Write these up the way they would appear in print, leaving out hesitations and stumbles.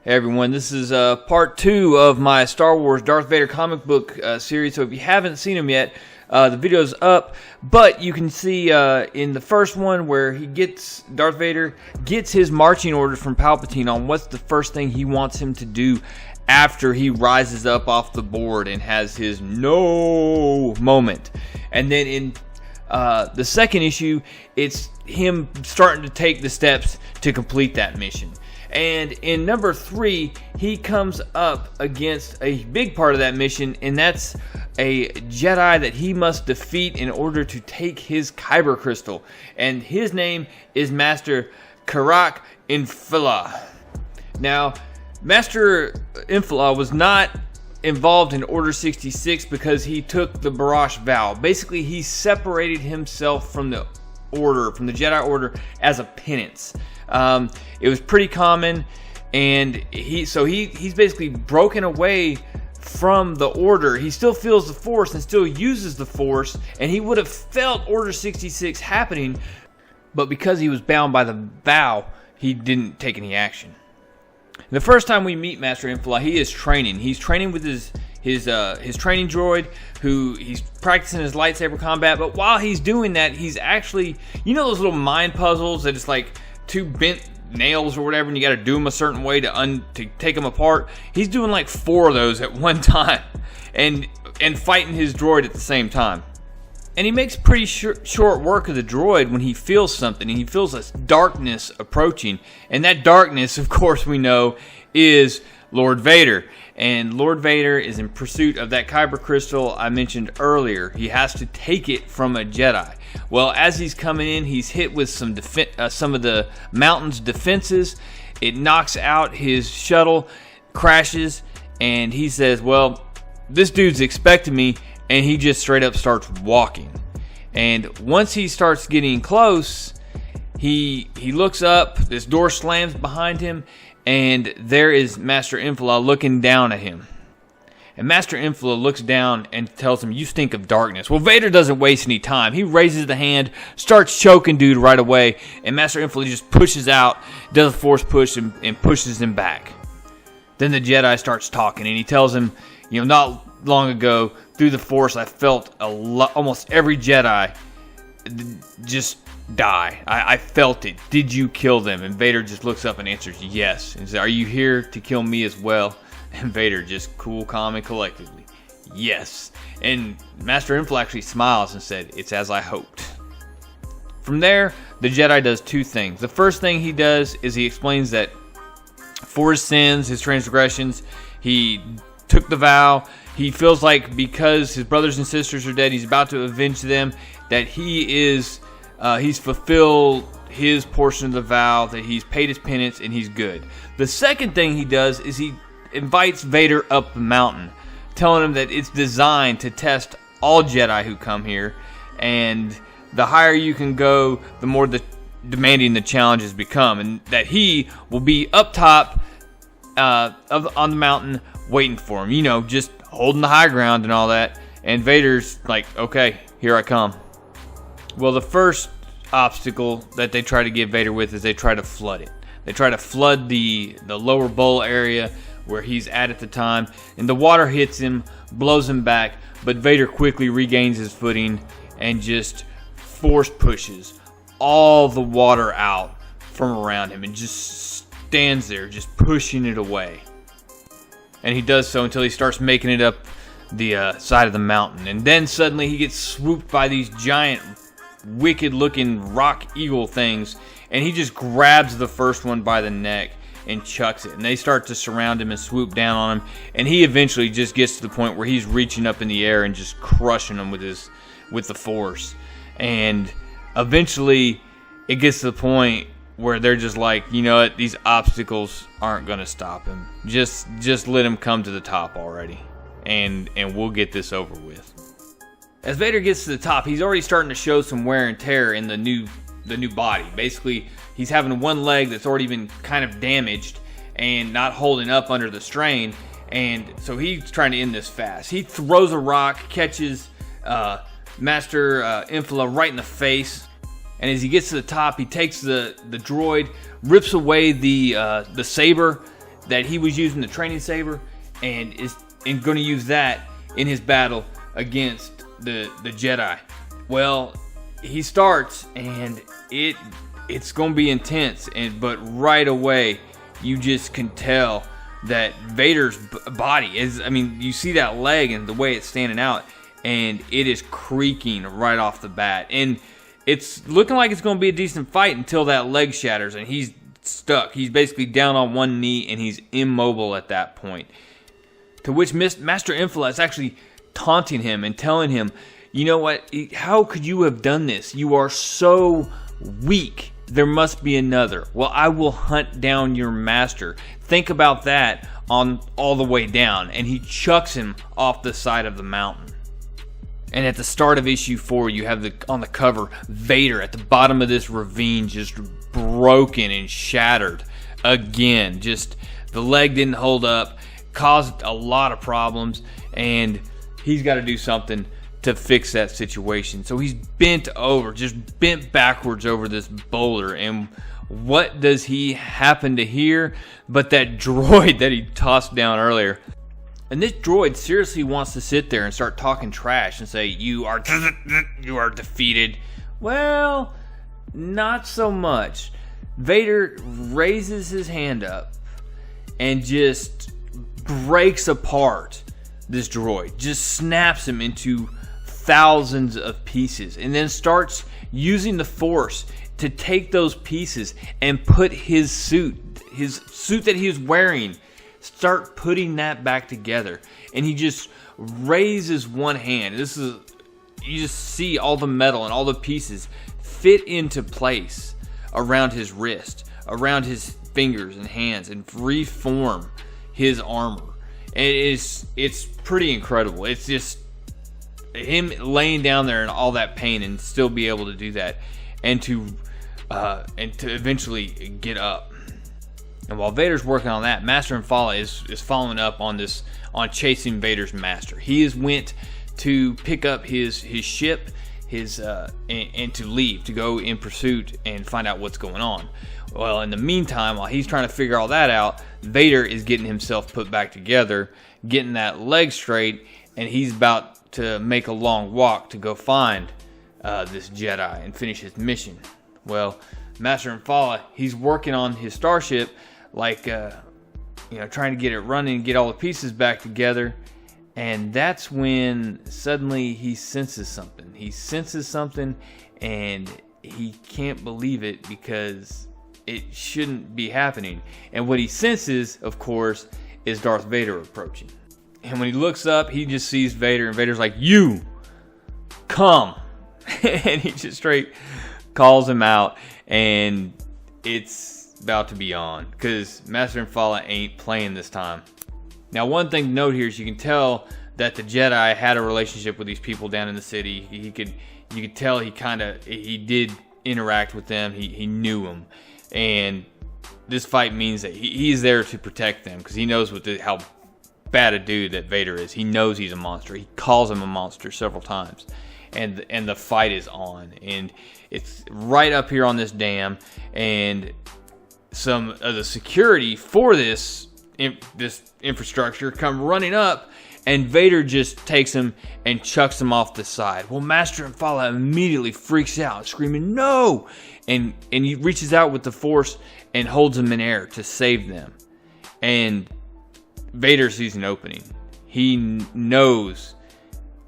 Hey everyone, this is part 2 of my Star Wars Darth Vader comic book series. So if you haven't seen them yet, the video's up. But you can see in the first one where Darth Vader gets his marching orders from Palpatine on what's the first thing he wants him to do after he rises up off the board and has his no moment. And then in the second issue, it's him starting to take the steps to complete that mission. And in number 3, he comes up against a big part of that mission, and that's a Jedi that he must defeat in order to take his Kyber crystal. And his name is Master Karak Infila. Now, Master Infila was not involved in Order 66 because he took the Barash vow. Basically, he separated himself from the Order, from the Jedi Order, as a penance. It was pretty common, and he's basically broken away from the Order. He still feels the Force and still uses the Force, and he would have felt Order 66 happening, but because he was bound by the vow, he didn't take any action. The first time we meet Master Infila, he is training. He's training with his training droid, who he's practicing his lightsaber combat. But while he's doing that, he's actually, you know those little mind puzzles that it's like 2 bent nails or whatever, and you got to do them a certain way to take them apart. He's doing like 4 of those at one time, and fighting his droid at the same time. And he makes pretty short work of the droid when he feels something, and he feels this darkness approaching. And that darkness, of course, we know is Lord Vader. And Lord Vader is in pursuit of that Kyber crystal I mentioned earlier. He has to take it from a Jedi. Well, as he's coming in, he's hit with some of the mountain's defenses. It knocks out his shuttle, crashes, and he says, well, this dude's expecting me, and he just straight up starts walking. And once he starts getting close, he looks up, this door slams behind him, and there is Master Infila looking down at him. And Master Infila looks down and tells him, you stink of darkness. Well, Vader doesn't waste any time. He raises the hand, starts choking dude right away, and Master Infila just pushes out, does a force push, and pushes him back. Then the Jedi starts talking, and he tells him, you know, not long ago, through the Force, I felt almost every Jedi just die. I felt it. Did you kill them? And Vader just looks up and answers yes. And says, are you here to kill me as well? And Vader just cool, calm, and collectively, yes. And Master Infila actually smiles and said, it's as I hoped. From there, the Jedi does 2 things. The first thing he does is he explains that for his sins, his transgressions, he took the vow. He feels like because his brothers and sisters are dead, he's about to avenge them, that he's fulfilled his portion of the vow, that he's paid his penance, and he's good. The second thing he does is he invites Vader up the mountain, telling him that it's designed to test all Jedi who come here, and the higher you can go, the more demanding the challenges become, and that he will be up top on the mountain waiting for him, you know, just holding the high ground and all that. And Vader's like, okay, here I come. Well, the first obstacle that they try to get Vader with is they try to flood it. They try to flood the lower bowl area where he's at the time, and the water hits him, blows him back, but Vader quickly regains his footing and just force pushes all the water out from around him and just stands there just pushing it away. And he does so until he starts making it up the side of the mountain, and then suddenly he gets swooped by these giant wicked looking rock eagle things, and he just grabs the first one by the neck and chucks it, and they start to surround him and swoop down on him, and he eventually just gets to the point where he's reaching up in the air and just crushing them with the Force. And eventually it gets to the point where they're just like, you know what, these obstacles aren't going to stop him. Just let him come to the top already, and we'll get this over with. As Vader gets to the top, he's already starting to show some wear and tear in the new body. Basically, he's having one leg that's already been kind of damaged and not holding up under the strain, and so he's trying to end this fast. He throws a rock, catches Master Infila right in the face, and as he gets to the top, he takes the droid, rips away the saber, that he was using the training saber and is going to use that in his battle against the Jedi. Well, he starts, and it's going to be intense, but right away you just can tell that Vader's body is, I mean, you see that leg and the way it's standing out, and it is creaking right off the bat. And it's looking like it's going to be a decent fight until that leg shatters, and he's stuck. He's basically down on one knee, and he's immobile at that point. To which Master Infala is actually taunting him and telling him, you know what, how could you have done this? You are so weak. There must be another. Well, I will hunt down your master. Think about that on all the way down. And he chucks him off the side of the mountain. And at the start of issue 4, you have on the cover Vader at the bottom of this ravine, just broken and shattered again. Just the leg didn't hold up, caused a lot of problems, and he's got to do something to fix that situation. So he's bent over, just bent backwards over this boulder, and what does he happen to hear but that droid that he tossed down earlier? And this droid seriously wants to sit there and start talking trash and say, you are defeated. Well, not so much. Vader raises his hand up and just breaks apart this droid, just snaps him into thousands of pieces, and then starts using the Force to take those pieces and put his suit that he was wearing, start putting that back together. And he just raises one hand. You just see all the metal and all the pieces fit into place around his wrist, around his fingers and hands, and reform his armor. And it's pretty incredible. It's just him laying down there in all that pain and still be able to do that, and to eventually get up. And while Vader's working on that, Master Infala is following up on chasing Vader's master. He went to pick up his ship, and to leave, to go in pursuit and find out what's going on. Well, in the meantime, while he's trying to figure all that out, Vader is getting himself put back together, getting that leg straight, and he's about to make a long walk to go find this Jedi and finish his mission. Well, Master Infala, he's working on his starship, like trying to get it running, get all the pieces back together, and that's when suddenly he senses something. He senses something, and he can't believe it because it shouldn't be happening. And what he senses, of course, is Darth Vader approaching. And when he looks up, he just sees Vader, and Vader's like, "You, come." And he just straight calls him out, and it's about to be on, because Master Infala ain't playing this time. Now, one thing to note here is you can tell that the Jedi had a relationship with these people down in the city. You could tell he did interact with them. He knew them, and this fight means that he's there to protect them, because he knows how bad a dude that Vader is. He knows he's a monster. He calls him a monster several times, and the fight is on, and it's right up here on this dam, and some of the security for this infrastructure come running up, and Vader just takes him and chucks him off the side. Well, Master Infala immediately freaks out, screaming, "No!" And he reaches out with the Force and holds him in air to save them. And Vader sees an opening. He knows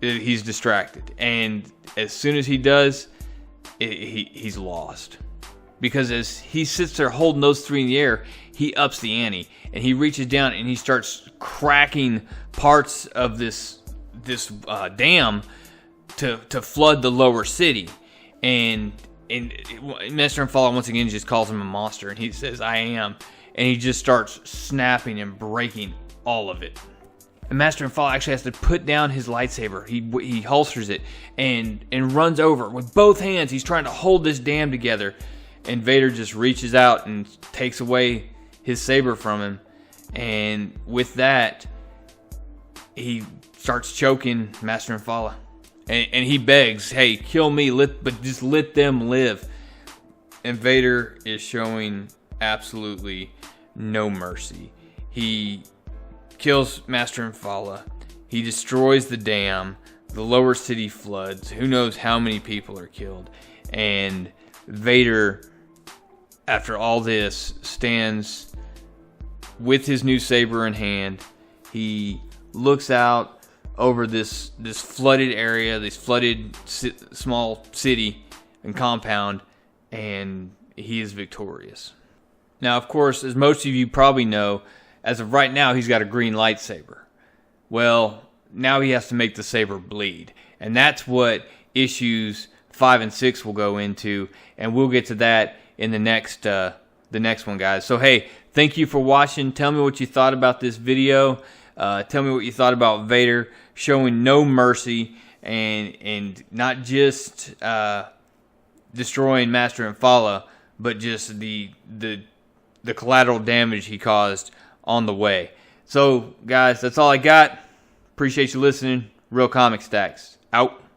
that he's distracted, and as soon as he does, he's lost. Because as he sits there holding those three in the air, he ups the ante, and he reaches down and he starts cracking parts of this dam to flood the lower city. And Master Infala once again just calls him a monster, and he says, "I am," and he just starts snapping and breaking all of it. And Master Infala actually has to put down his lightsaber. He holsters it and runs over with both hands. He's trying to hold this dam together, and Vader just reaches out and takes away his saber from him. And with that, he starts choking Master Infala, and he begs, "Hey, kill me, but just let them live." And Vader is showing absolutely no mercy. He kills Master and Fala. He destroys the dam. The lower city floods. Who knows how many people are killed. And Vader, after all this, stands with his new saber in hand. He looks out over this flooded area, this flooded small city and compound, and he is victorious. Now, of course, as most of you probably know, as of right now, he's got a green lightsaber. Well, now he has to make the saber bleed, and that's what issues 5 and 6 will go into, and we'll get to that in the next one, guys. So, hey, thank you for watching. Tell me what you thought about this video. Tell me what you thought about Vader showing no mercy and not just destroying Master and Fala, but just the collateral damage he caused on the way. So, guys, that's all I got. Appreciate you listening. Real Comic Stacks out.